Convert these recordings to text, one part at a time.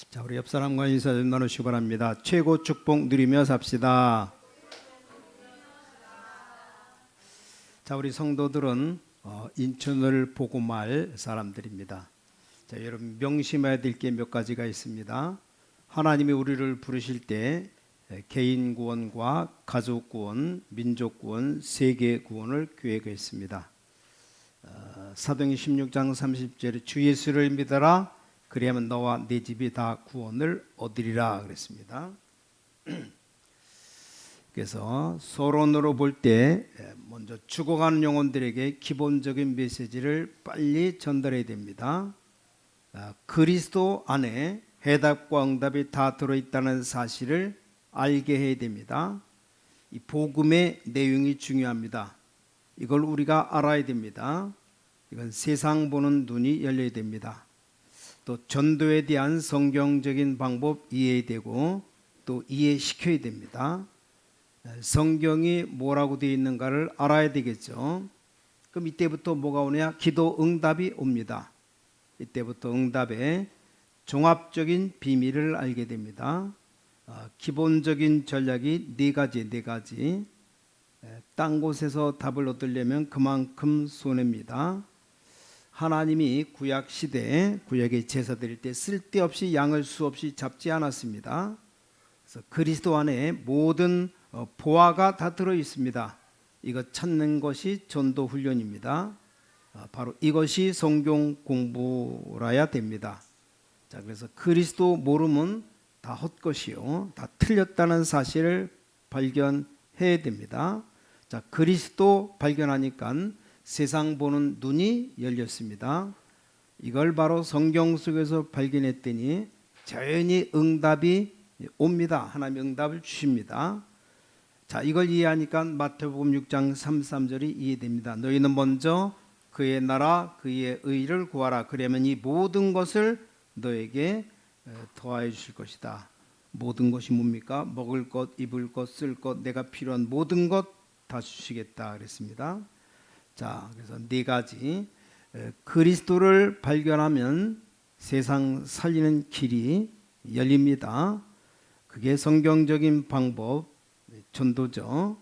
자, 우리 옆 사람과 인사 좀 나누시기 바랍니다. 최고 축복 누리며 삽시다. 자, 우리 성도들은 인천을 보고 말 사람들입니다. 자, 여러분 명심해야 될 게 몇 가지가 있습니다. 하나님이 우리를 부르실 때 개인 구원과 가족 구원, 민족 구원, 세계 구원을 계획했습니다. 사도행전 16장 30절에 주 예수를 믿어라. 그리하면 너와 네 집이 다 구원을 얻으리라 그랬습니다. 그래서 서론으로 볼 때 먼저 죽어가는 영혼들에게 기본적인 메시지를 빨리 전달해야 됩니다. 그리스도 안에 해답과 응답이 다 들어있다는 사실을 알게 해야 됩니다. 이 복음의 내용이 중요합니다. 이걸 우리가 알아야 됩니다. 이건 세상 보는 눈이 열려야 됩니다. 또 전도에 대한 성경적인 방법 이해해야 되고 또 이해시켜야 됩니다. 성경이 뭐라고 되어 있는가를 알아야 되겠죠. 그럼 이때부터 뭐가 오냐? 기도 응답이 옵니다. 이때부터 응답의 종합적인 비밀을 알게 됩니다. 기본적인 전략이 네 가지. 딴 곳에서 답을 얻으려면 그만큼 손해입니다. 하나님이 구약 시대에 구약의 제사 드릴 때 쓸데없이 양을 수없이 잡지 않았습니다. 그래서 그리스도 안에 모든 보화가 다 들어 있습니다. 이거 찾는 것이 전도 훈련입니다. 바로 이것이 성경 공부라야 됩니다. 자, 그래서 그리스도 모르면 다 헛것이요, 다 틀렸다는 사실을 발견해야 됩니다. 자, 그리스도 발견하니까 세상 보는 눈이 열렸습니다. 이걸 바로 성경 속에서 발견했더니 자연히 응답이 옵니다. 하나님의 응답을 주십니다. 자, 이걸 이해하니까 마태복음 6장 33절이 이해됩니다. 너희는 먼저 그의 나라 그의 의를 구하라. 그러면 이 모든 것을 너에게 더하여 주실 것이다. 모든 것이 뭡니까? 먹을 것, 입을 것, 쓸 것, 내가 필요한 모든 것 다 주시겠다 그랬습니다. 자, 그래서 네 가지. 그리스도를 발견하면 세상 살리는 길이 열립니다. 그게 성경적인 방법, 전도죠.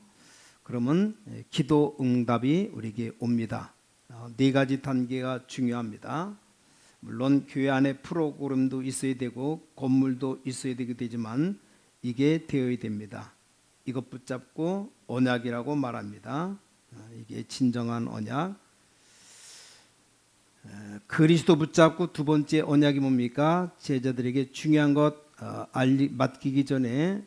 그러면 기도 응답이 우리에게 옵니다. 네 가지 단계가 중요합니다. 물론 교회 안에 프로그램도 있어야 되고 건물도 있어야 되지만 이게 되어야 됩니다. 이것 붙잡고 언약이라고 말합니다. 이게 진정한 언약. 그리스도 붙잡고 두 번째 언약이 뭡니까? 제자들에게 중요한 것 맡기기 전에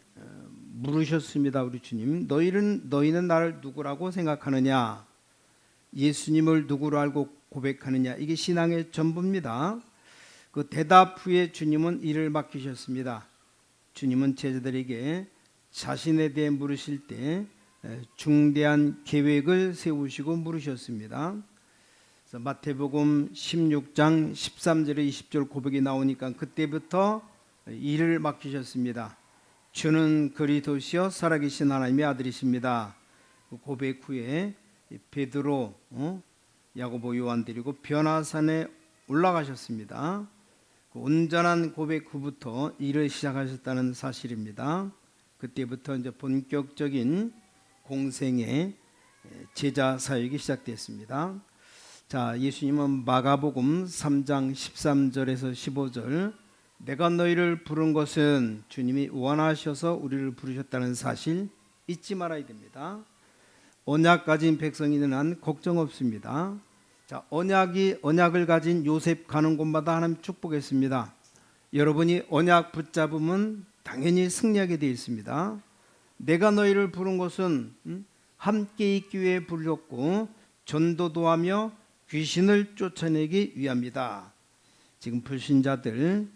물으셨습니다. 우리 주님, 너희는 나를 누구라고 생각하느냐? 예수님을 누구로 알고 고백하느냐? 이게 신앙의 전부입니다. 그 대답 후에 주님은 이를 맡기셨습니다. 주님은 제자들에게 자신에 대해 물으실 때 중대한 계획을 세우시고 물으셨습니다. 그래서 마태복음 16장 13절에 20절 고백이 나오니까 그때부터 일을 맡기셨습니다. 주는 그리스도시요 살아계신 하나님의 아들이십니다. 그 고백 후에 베드로, 야고보, 요한 데리고 변화산에 올라가셨습니다. 그 온전한 고백 후부터 일을 시작하셨다는 사실입니다. 그때부터 이제 본격적인 공생의 제자 사역이 시작됐습니다. 자, 예수님은 마가복음 3장 13절에서 15절 내가 너희를 부른 것은 주님이 원하셔서 우리를 부르셨다는 사실 잊지 말아야 됩니다. 언약 가진 백성이는 한 걱정 없습니다. 자, 언약을 가진 요셉 가는 곳마다 하나님 축복했습니다. 여러분이 언약 붙잡으면 당연히 승리하게 되어 있습니다. 내가 너희를 부른 것은 함께 있기 위해 부르셨고 전도도 하며 귀신을 쫓아내기 위함이다. 지금 불신자들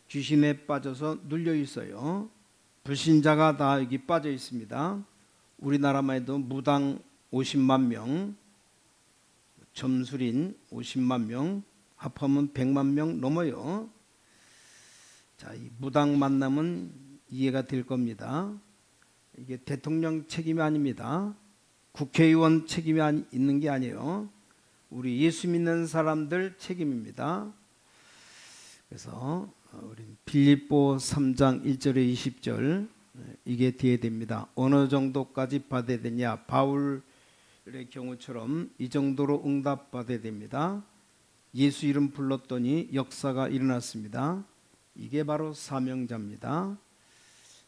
귀신에 빠져서 눌려 있어요. 불신자가 다 여기 빠져 있습니다. 우리나라만 해도 무당 50만 명, 점술인 50만 명, 합하면 100만 명 넘어요. 자, 이 무당 만나면 이해가 될 겁니다. 이게 대통령 책임이 아닙니다. 국회의원 책임이 있는 게 아니에요. 우리 예수 믿는 사람들 책임입니다. 그래서 우린 빌립보 3장 1절에 20절 이게 뒤에 됩니다. 어느 정도까지 받아야 되냐? 바울의 경우처럼 이 정도로 응답받아야 됩니다. 예수 이름 불렀더니 역사가 일어났습니다. 이게 바로 사명자입니다.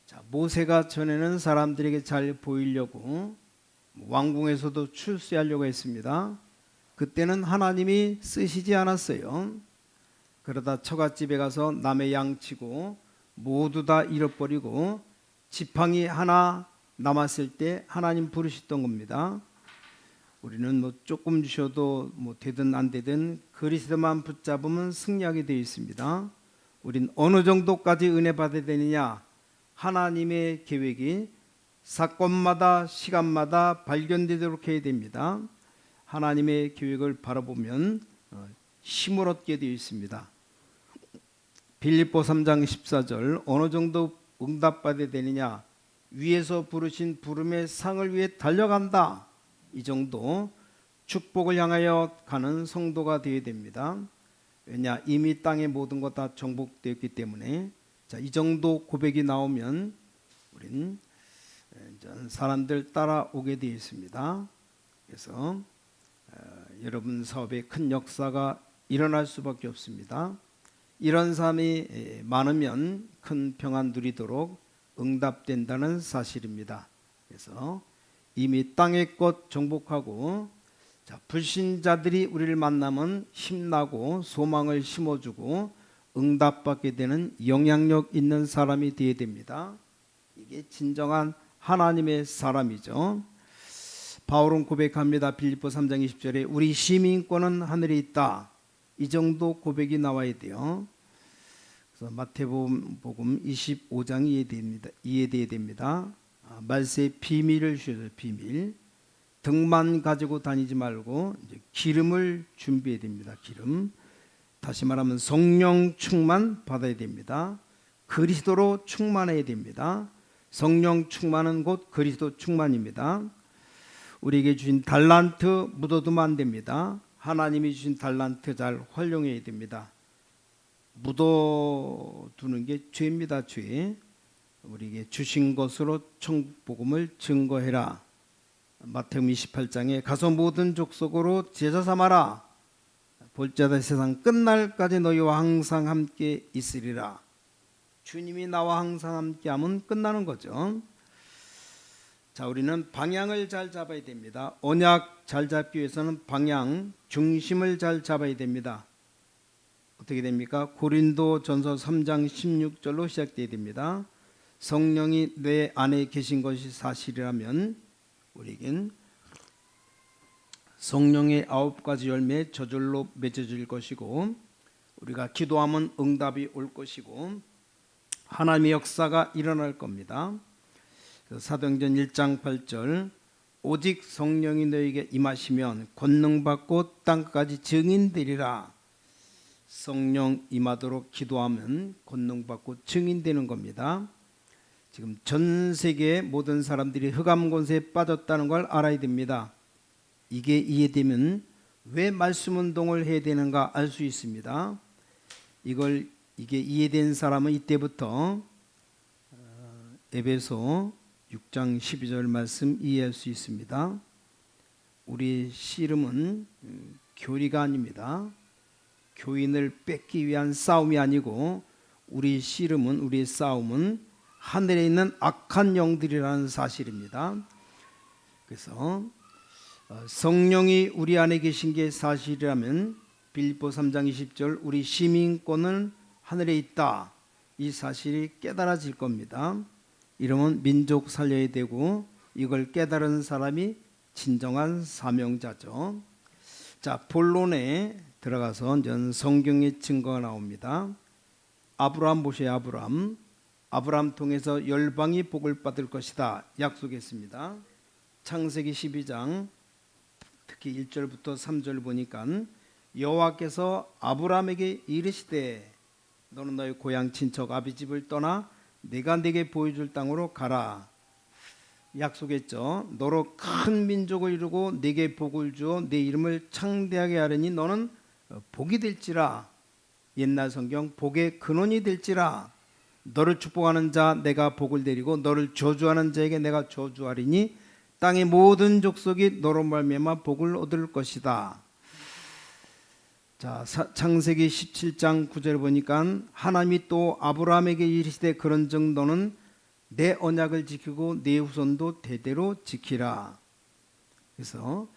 자, 모세가 전에는 사람들에게 잘 보이려고 왕궁에서도 출세하려고 했습니다. 그때는 하나님이 쓰시지 않았어요. 그러다 처갓집에 가서 남의 양 치고 모두 다 잃어버리고 지팡이 하나 남았을 때 하나님 부르셨던 겁니다. 우리는 뭐 조금 주셔도 뭐 되든 안 되든 그리스도만 붙잡으면 승리하게 되어 있습니다. 우린 어느 정도까지 은혜 받아야 되느냐? 하나님의 계획이 사건마다 시간마다 발견되도록 해야 됩니다. 하나님의 계획을 바라보면 힘을 얻게 되어 있습니다. 빌립보 3장 14절 어느 정도 응답받아야 되느냐? 위에서 부르신 부름의 상을 위해 달려간다. 이 정도 축복을 향하여 가는 성도가 되어야 됩니다. 왜냐? 이미 땅의 모든 것 다 정복되었기 때문에. 자, 이 정도 고백이 나오면 우린 사람들 따라오게 되어 있습니다. 그래서 여러분 사업에 큰 역사가 일어날 수밖에 없습니다. 이런 삶이 많으면 큰 평안 누리도록 응답된다는 사실입니다. 그래서 이미 땅의 것 정복하고, 자, 불신자들이 우리를 만나면 힘나고 소망을 심어주고 응답받게 되는 영향력 있는 사람이 되어야 됩니다. 이게 진정한 하나님의 사람이죠. 바울은 고백합니다. 빌립보 3장 20절에 우리 시민권은 하늘에 있다. 이 정도 고백이 나와야 돼요. 그래서 마태복음 25장이 이해돼야 됩니다. 말세의 비밀을 주셔서 비밀. 등만 가지고 다니지 말고 이제 기름을 준비해야 됩니다. 기름. 다시 말하면 성령 충만 받아야 됩니다. 그리스도로 충만해야 됩니다. 성령 충만은 곧 그리스도 충만입니다. 우리에게 주신 달란트 묻어두면 안 됩니다. 하나님이 주신 달란트 잘 활용해야 됩니다. 묻어두는 게 죄입니다. 죄. 우리에게 주신 것으로 복음을 증거해라. 마태복음 28장에 가서 모든 족속으로 제자 삼아라. 볼지어다 세상 끝날까지 너희와 항상 함께 있으리라. 주님이 나와 항상 함께하면 끝나는 거죠. 자, 우리는 방향을 잘 잡아야 됩니다. 언약 잘 잡기 위해서는 방향, 중심을 잘 잡아야 됩니다. 어떻게 됩니까? 고린도전서 3장 16절로 시작되어야 됩니다. 성령이 내 안에 계신 것이 사실이라면 우리에겐 성령의 9가지 열매 저절로 맺어질 것이고, 우리가 기도하면 응답이 올 것이고 하나님의 역사가 일어날 겁니다. 사도행전 1장 8절 오직 성령이 너에게 임하시면 권능받고 땅까지 증인되리라. 성령 임하도록 기도하면 권능받고 증인되는 겁니다. 지금 전 세계 모든 사람들이 흑암 권세에 빠졌다는 걸 알아야 됩니다. 이게 이해되면 왜 말씀 운동을 해야 되는가 알 수 있습니다. 이게 이해된 사람은 이때부터 에베소 6장 12절 말씀 이해할 수 있습니다. 우리 씨름은 교리가 아닙니다. 교인을 뺏기 위한 싸움이 아니고 우리의 싸움은 하늘에 있는 악한 영들이라는 사실입니다. 그래서 성령이 우리 안에 계신 게 사실이라면 빌립보 3장 20절 우리 시민권은 하늘에 있다. 이 사실이 깨달아질 겁니다. 이러면 민족 살려야 되고 이걸 깨달은 사람이 진정한 사명자죠. 자, 본론에 들어가서 성경의 증거가 나옵니다. 아브라함 보세요. 아브라함 통해서 열방이 복을 받을 것이다 약속했습니다. 창세기 12장 특히 1절부터 3절 보니까 여호와께서 아브라함에게 이르시되 너는 너희 고향 친척 아비 집을 떠나 내가 네게 보여줄 땅으로 가라. 약속했죠. 너로 큰 민족을 이루고 네게 복을 주어 네 이름을 창대하게 하려니 너는 복이 될지라. 옛날 성경 복의 근원이 될지라. 너를 축복하는 자 내가 복을 내리고 너를 저주하는 자에게 내가 저주하리니 땅의 모든 족속이 너로 말미암아 복을 얻을 것이다. 자, 창세기 17장 9절 보니까 하나님이 또 아브라함에게 이르시되 그런즉 너는 내 언약을 지키고 내 후손도 대대로 지키라. 그래서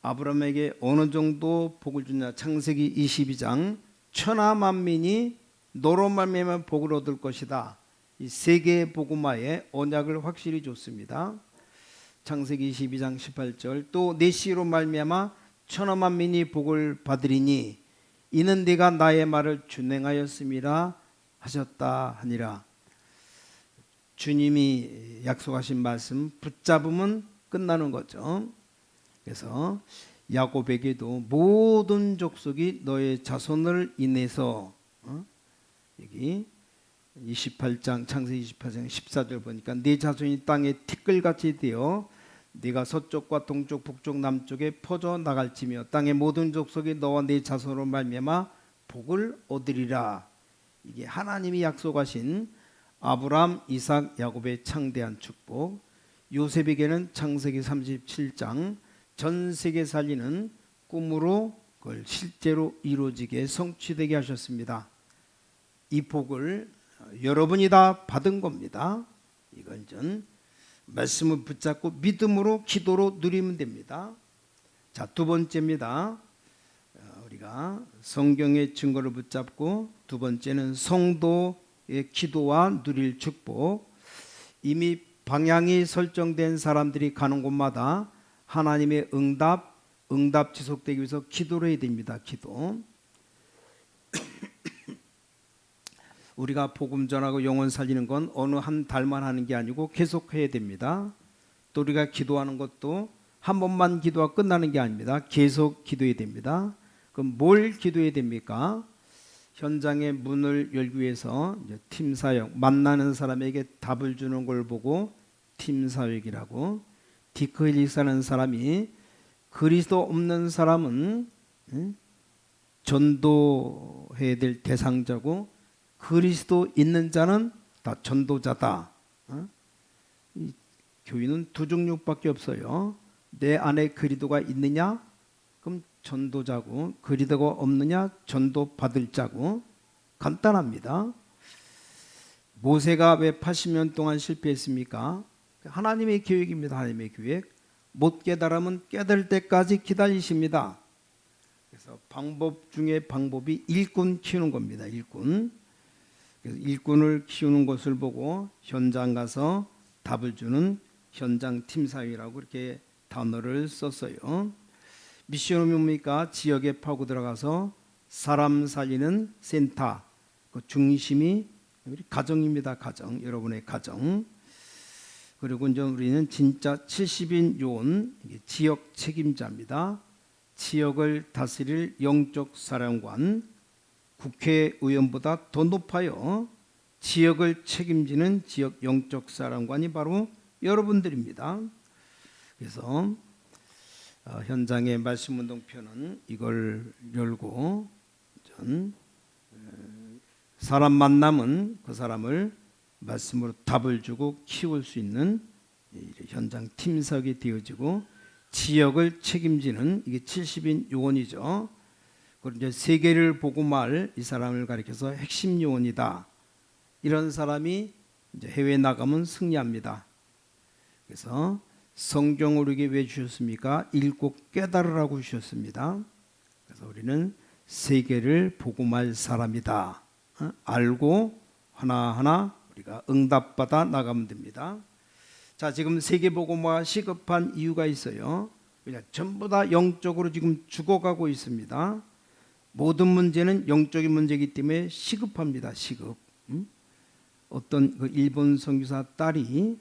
아브라함에게 어느 정도 복을 주냐. 창세기 22장 천하 만민이 너로 말미암아 복을 얻을 것이다. 이 세 개의 복음화에 언약을 확실히 줬습니다. 창세기 22장 18절 또 내 씨로 말미암아 천하 만민이 복을 받으리니 이는 네가 나의 말을 준행하였음이라 하셨다 하니라. 주님이 약속하신 말씀 붙잡으면 끝나는 거죠. 그래서 야곱에게도 모든 족속이 너의 자손을 인해서 여기 28장 창세기 28장 14절 보니까 네 자손이 땅에 티끌같이 되어 네가 서쪽과 동쪽 북쪽 남쪽에 퍼져 나갈지며 땅의 모든 족속이 너와 네 자손으로 말미암아 복을 얻으리라. 이게 하나님이 약속하신 아브라함, 이삭, 야곱의 창대한 축복. 요셉에게는 창세기 37장 전 세계 살리는 꿈으로 그걸 실제로 이루어지게 성취되게 하셨습니다. 이 복을 여러분이 다 받은 겁니다. 이건 전 말씀을 붙잡고 믿음으로 기도로 누리면 됩니다. 자, 두 번째입니다. 우리가 성경의 증거를 붙잡고 두 번째는 성도의 기도와 누릴 축복. 이미 방향이 설정된 사람들이 가는 곳마다 하나님의 응답 지속되기 위해서 기도를 해야 됩니다. 기도. 우리가 복음 전하고 영혼 살리는 건 어느 한 달만 하는 게 아니고 계속 해야 됩니다. 또 우리가 기도하는 것도 한 번만 기도하고 끝나는 게 아닙니다. 계속 기도해야 됩니다. 그럼 뭘 기도해야 됩니까? 현장의 문을 열기 위해서 팀 사역, 만나는 사람에게 답을 주는 걸 보고 팀 사역이라고. 디크힐리스라는 사람이 그리스도 없는 사람은 전도해야 될 대상자고 그리스도 있는 자는 다 전도자다. 이 교인은 두 종류밖에 없어요. 내 안에 그리스도가 있느냐? 그럼 전도자고, 그리스도가 없느냐? 전도 받을 자고. 간단합니다. 모세가 왜 80년 동안 실패했습니까? 하나님의 계획입니다. 하나님의 계획. 못 깨달으면 깨달을 때까지 기다리십니다. 그래서 방법 중에 방법이 일꾼 키우는 겁니다. 일꾼. 그래서 일꾼을 키우는 것을 보고 현장 가서 답을 주는 현장 팀사위라고 이렇게 단어를 썼어요. 미션이 뭡니까? 지역에 파고 들어가서 사람 살리는 센터. 그 중심이 우리 가정입니다. 가정. 여러분의 가정. 그리고 이제 우리는 진짜 70인 요원, 지역 책임자입니다. 지역을 다스릴 영적 사령관. 국회의원보다 더 높아요. 지역을 책임지는 지역 영적 사령관이 바로 여러분들입니다. 그래서 현장의 말씀운동편은 이걸 열고 사람 만나면 그 사람을 말씀으로 답을 주고 키울 수 있는 현장 팀석이 되어지고 지역을 책임지는 이게 70인 요원이죠. 그리고 이제 세계를 보고 말 이 사람을 가리켜서 핵심 요원이다. 이런 사람이 이제 해외 나가면 승리합니다. 그래서 성경을 우리에게 왜 주셨습니까? 읽고 깨달으라고 주셨습니다. 그래서 우리는 세계를 보고 말 사람이다. 알고 하나하나 우리가 응답받아 나가면 됩니다. 자, 지금 세계 보고마 시급한 이유가 있어요. 그냥 전부 다 영적으로 지금 죽어가고 있습니다. 모든 문제는 영적인 문제이기 때문에 시급합니다. 시급. 어떤 그 일본 선교사 딸이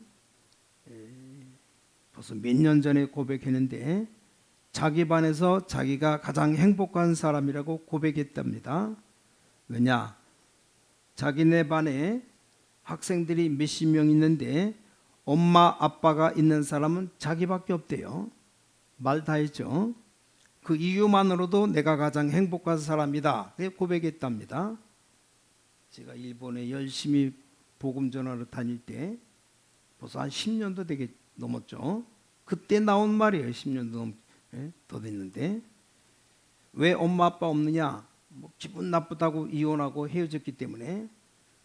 벌써 몇 년 전에 고백했는데 자기 반에서 자기가 가장 행복한 사람이라고 고백했답니다. 왜냐? 자기네 반에 학생들이 몇십 명 있는데 엄마 아빠가 있는 사람은 자기밖에 없대요. 말 다 했죠. 그 이유만으로도 내가 가장 행복한 사람이다. 그렇게 고백했답니다. 제가 일본에 열심히 복음 전하러 다닐 때 벌써 한 10년도 되게 넘었죠. 그때 나온 말이에요. 10년도 더 됐는데 왜 엄마 아빠 없느냐? 뭐 기분 나쁘다고 이혼하고 헤어졌기 때문에.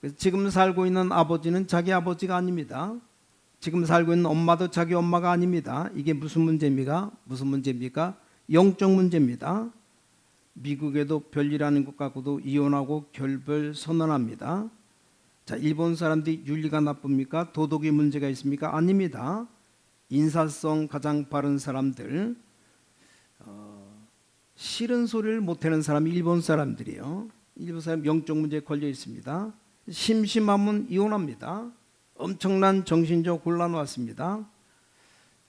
그래서 지금 살고 있는 아버지는 자기 아버지가 아닙니다. 지금 살고 있는 엄마도 자기 엄마가 아닙니다. 이게 무슨 문제입니까? 무슨 문제입니까? 영적 문제입니다. 미국에도 별일 아닌 것 같고도 이혼하고 결별 선언합니다. 자, 일본 사람들이 윤리가 나쁩니까? 도덕이 문제가 있습니까? 아닙니다. 인사성 가장 바른 사람들, 싫은 소리를 못하는 사람이 일본 사람들이에요. 일본 사람 영적 문제에 걸려 있습니다. 심심하면 이혼합니다. 엄청난 정신적 곤란 왔습니다.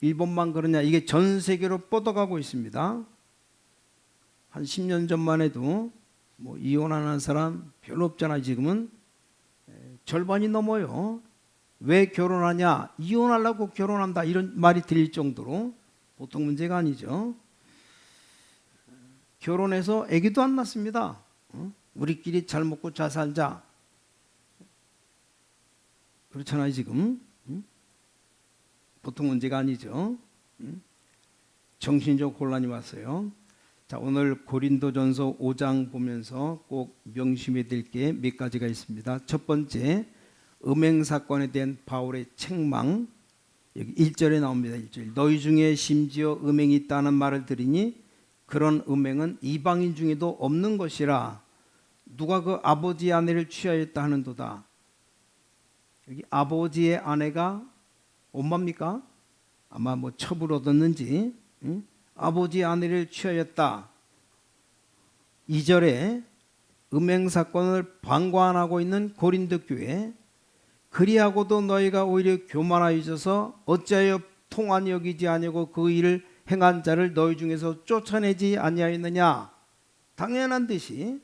일본만 그러냐? 이게 전 세계로 뻗어가고 있습니다. 한 10년 전만 해도 뭐 이혼하는 사람 별로 없잖아요. 지금은 절반이 넘어요. 왜 결혼하냐? 이혼하려고 결혼한다 이런 말이 들릴 정도로 보통 문제가 아니죠. 결혼해서 아기도 안 낳습니다. 우리끼리 잘 먹고 잘 살자. 그렇잖아요. 지금 보통 문제가 아니죠. 정신적 혼란이 왔어요. 자, 오늘 고린도전서 5장 보면서 꼭 명심해야 될 게 몇 가지가 있습니다. 첫 번째, 음행 사건에 대한 바울의 책망. 여기 1절에 나옵니다. 1절. 너희 중에 심지어 음행이 있다는 말을 들으니 그런 음행은 이방인 중에도 없는 것이라. 누가 그 아버지의 아내를 취하였다 하는도다. 여기 아버지의 아내가 엄마입니까? 아마 뭐 첩을 얻었는지 아버지의 아내를 취하였다. 2절에 음행 사건을 방관하고 있는 고린도 교회. 그리하고도 너희가 오히려 교만하여져서 어찌하여 통한히 여기지 아니하고 그 일을 행한 자를 너희 중에서 쫓아내지 아니하였느냐. 당연한 듯이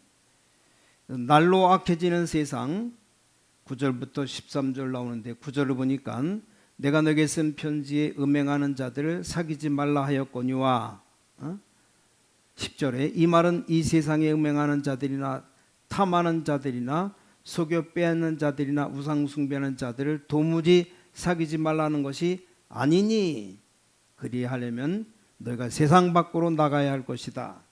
날로 악해지는 세상. 9절부터 13절 나오는데 9절을 보니까 내가 너에게 쓴 편지에 음행하는 자들을 사귀지 말라 하였거니와 10절에 이 말은 이 세상에 음행하는 자들이나 탐하는 자들이나 속여 빼앗는 자들이나 우상 숭배하는 자들을 도무지 사귀지 말라는 것이 아니니 그리하려면 너희가 세상 밖으로 나가야 할 것이다.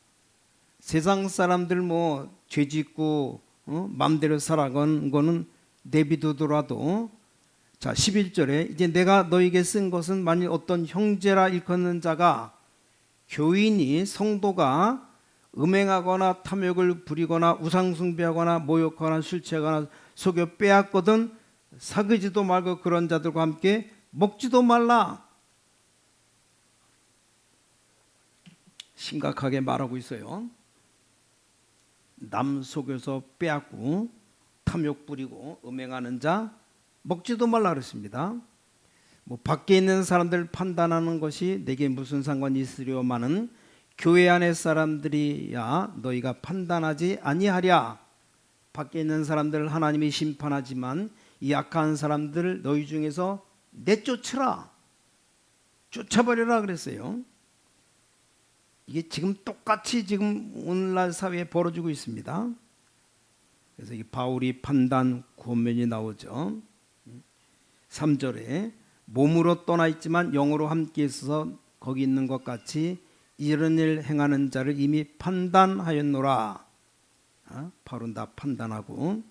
세상 사람들 뭐 죄짓고 마음대로 살아간 거는 내비두더라도 자 11절에 이제 내가 너에게 쓴 것은 만일 어떤 형제라 일컫는 자가 교인이 성도가 음행하거나 탐욕을 부리거나 우상숭배하거나 모욕하거나 술 취하거나 속여 빼앗거든 사귀지도 말고 그런 자들과 함께 먹지도 말라. 심각하게 말하고 있어요. 남 속여서 빼앗고 탐욕 부리고 음행하는 자 먹지도 말라 그랬습니다. 뭐 밖에 있는 사람들 판단하는 것이 내게 무슨 상관이 있으려마는 교회 안의 사람들이야 너희가 판단하지 아니하랴. 밖에 있는 사람들을 하나님이 심판하지만 이 악한 사람들을 너희 중에서 내쫓으라. 쫓아버려라 그랬어요. 이게 지금 똑같이 지금 오늘날 사회에 벌어지고 있습니다. 그래서 이 바울이 판단 권면이 나오죠. 3절에 몸으로 떠나 있지만 영으로 함께 있어서 거기 있는 것 같이 이런 일 행하는 자를 이미 판단하였노라. 바울은 다 판단하고.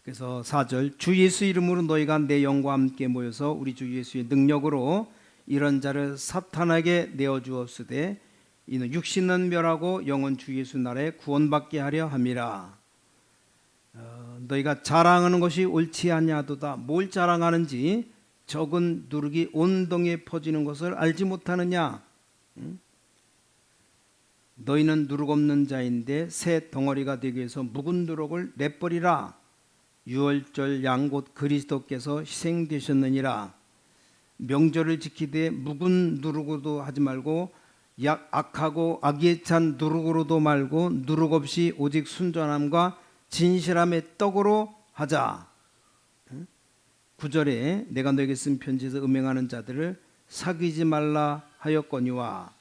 그래서 4절 주 예수 이름으로 너희가 내 영과 함께 모여서 우리 주 예수의 능력으로 이런 자를 사탄에게 내어주었으되 이는 육신은 멸하고 영은 주 예수 나라에 구원받게 하려 함이라. 너희가 자랑하는 것이 옳지 아니하도다. 뭘 자랑하는지 적은 누룩이 온 동에 퍼지는 것을 알지 못하느냐. 너희는 누룩 없는 자인데 새 덩어리가 되기 위해서 묵은 누룩을 내버리라. 유월절 양 곧 그리스도께서 희생되셨느니라. 명절을 지키되 묵은 누룩으로도 하지 말고 악하고 악에 찬 누룩으로도 말고 누룩 없이 오직 순전함과 진실함의 떡으로 하자. 9절에 내가 너에게 쓴 편지에서 음행하는 자들을 사귀지 말라 하였거니와.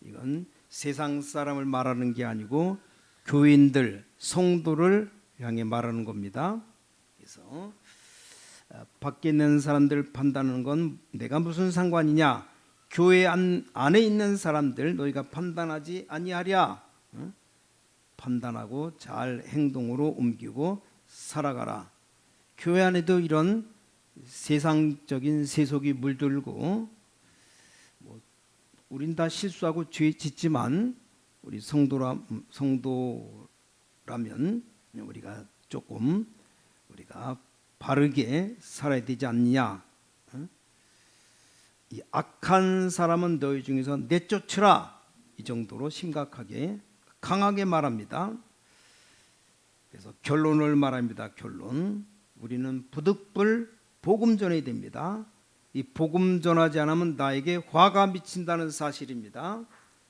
이건 세상 사람을 말하는 게 아니고 교인들, 성도를 향해 말하는 겁니다. 그래서 밖에 있는 사람들 판단하는 건 내가 무슨 상관이냐? 교회 안에 있는 사람들 너희가 판단하지 아니하랴. 판단하고 잘 행동으로 옮기고 살아가라. 교회 안에도 이런 세상적인 세속이 물들고 우린 다 실수하고 죄 짓지만 우리 성도라면 우리가 조금 우리가 바르게 살아야 되지 않느냐. 이 악한 사람은 너희 중에서 내쫓으라. 이 정도로 심각하게 강하게 말합니다. 그래서 결론을 말합니다. 결론. 우리는 부득불 복음 전해야 됩니다. 이 복음 전하지 않으면 나에게 화가 미친다는 사실입니다.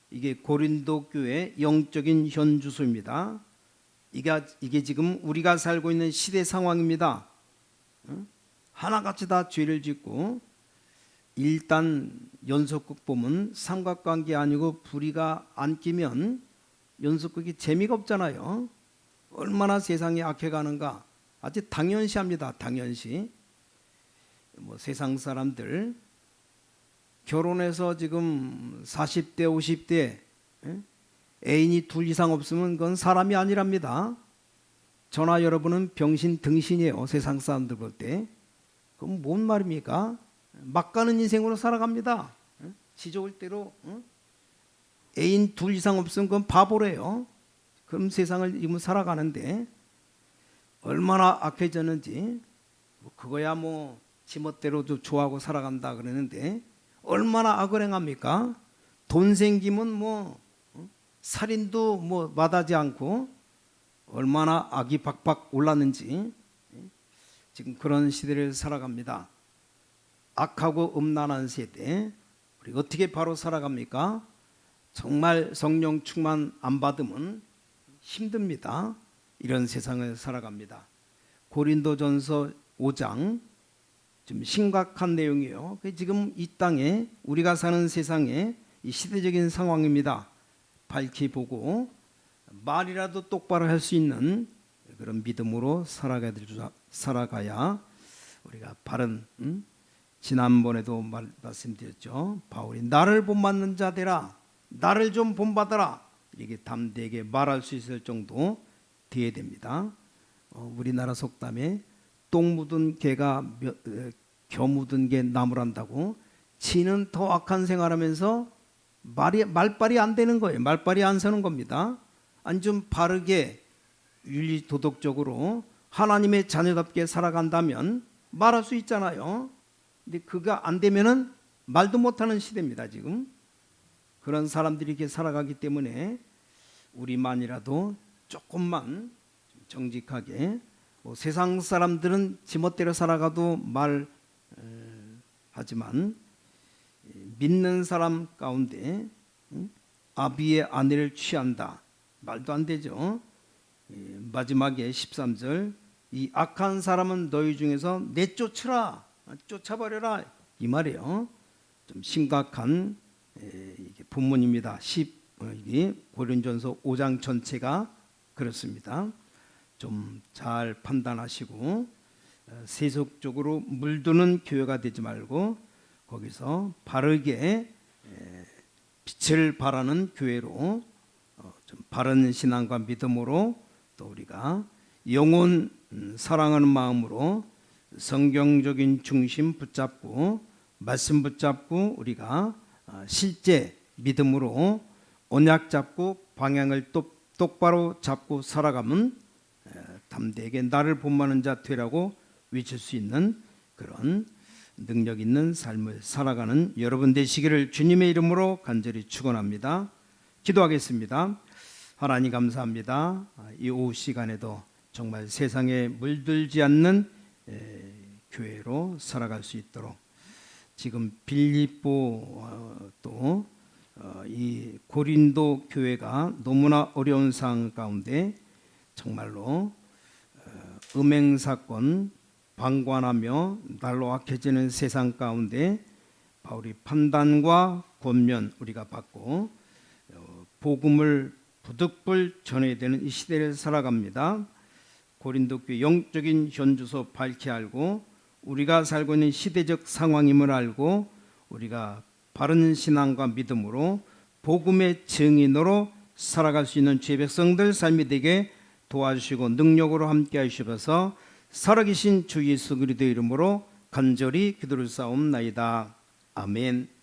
이게 고린도 교회 영적인 현주소입니다. 이게 지금 우리가 살고 있는 시대 상황입니다. 하나같이 다 죄를 짓고 일단 연속극 보면 삼각관계 아니고 불의가 안 끼면 연속극이 재미가 없잖아요. 얼마나 세상이 악해가는가 아주 당연시합니다. 당연시. 세상 사람들 결혼해서 지금 40대 50대 애인이 둘 이상 없으면 그건 사람이 아니랍니다. 저나 여러분은 병신 등신이에요. 세상 사람들 볼 때. 그럼 뭔 말입니까? 막 가는 인생으로 살아갑니다. 지저울 대로 애인 둘 이상 없으면 그건 바보래요. 그럼 세상을 지금 살아가는데 얼마나 악해졌는지 그거야 지멋대로도 좋아하고 살아간다 그러는데 얼마나 악을 행합니까? 돈 생기면 살인도 마다하지 않고 얼마나 악이 박박 올랐는지 지금 그런 시대를 살아갑니다. 악하고 음란한 세대 우리 어떻게 바로 살아갑니까? 정말 성령 충만 안 받으면 힘듭니다. 이런 세상을 살아갑니다. 고린도전서 5장 좀 심각한 내용이에요. 지금 이 땅에 우리가 사는 세상에 이 시대적인 상황입니다. 밝히 보고 말이라도 똑바로 할 수 있는 그런 믿음으로 살아가야 우리가 바른 지난번에도 말씀드렸죠. 바울이 나를 본받는 자 되라. 나를 좀 본받아라. 이렇게 담대하게 말할 수 있을 정도 되어야 됩니다. 우리나라 속담에 똥 묻은 개가 겨 묻은 개 나무란다고 지는 더 악한 생활하면서 말빨이 안 되는 거예요. 말빨이 안 서는 겁니다. 아니 좀 바르게 윤리 도덕적으로 하나님의 자녀답게 살아간다면 말할 수 있잖아요. 근데 그가 안 되면은 말도 못하는 시대입니다. 지금 그런 사람들이 이렇게 살아가기 때문에 우리만이라도 조금만 정직하게 세상 사람들은 지멋대로 살아가도 말하지만 믿는 사람 가운데 아비의 아내를 취한다. 말도 안 되죠. 마지막에 13절 이 악한 사람은 너희 중에서 내쫓으라. 쫓아버려라. 이 말이에요. 좀 심각한 본문입니다. 고린도전서 5장 전체가 그렇습니다. 좀 잘 판단하시고 세속적으로 물드는 교회가 되지 말고 거기서 바르게 빛을 발하는 교회로 좀 바른 신앙과 믿음으로 또 우리가 영혼 사랑하는 마음으로 성경적인 중심 붙잡고 말씀 붙잡고 우리가 실제 믿음으로 언약 잡고 방향을 똑바로 잡고 살아가면 담대하게 나를 본받는 자 되라고 외칠 수 있는 그런 능력 있는 삶을 살아가는 여러분 되시기를 주님의 이름으로 간절히 축원합니다. 기도하겠습니다. 하나님 감사합니다. 이 오후 시간에도 정말 세상에 물들지 않는 교회로 살아갈 수 있도록 지금 빌립보 또 이 고린도 교회가 너무나 어려운 상황 가운데 정말로 음행 사건 방관하며 날로 악해지는 세상 가운데 바울이 판단과 권면 우리가 받고 복음을 부득불 전해야 되는 이 시대를 살아갑니다. 고린도 교회 영적인 현주소 밝히 알고 우리가 살고 있는 시대적 상황임을 알고 우리가 바른 신앙과 믿음으로 복음의 증인으로 살아갈 수 있는 주의 백성들 삶이 되게 도와주시고 능력으로 함께 하시옵소서. 살아계신 주 예수 그리스도의 이름으로 간절히 기도를 쌓옵나이다. 아멘.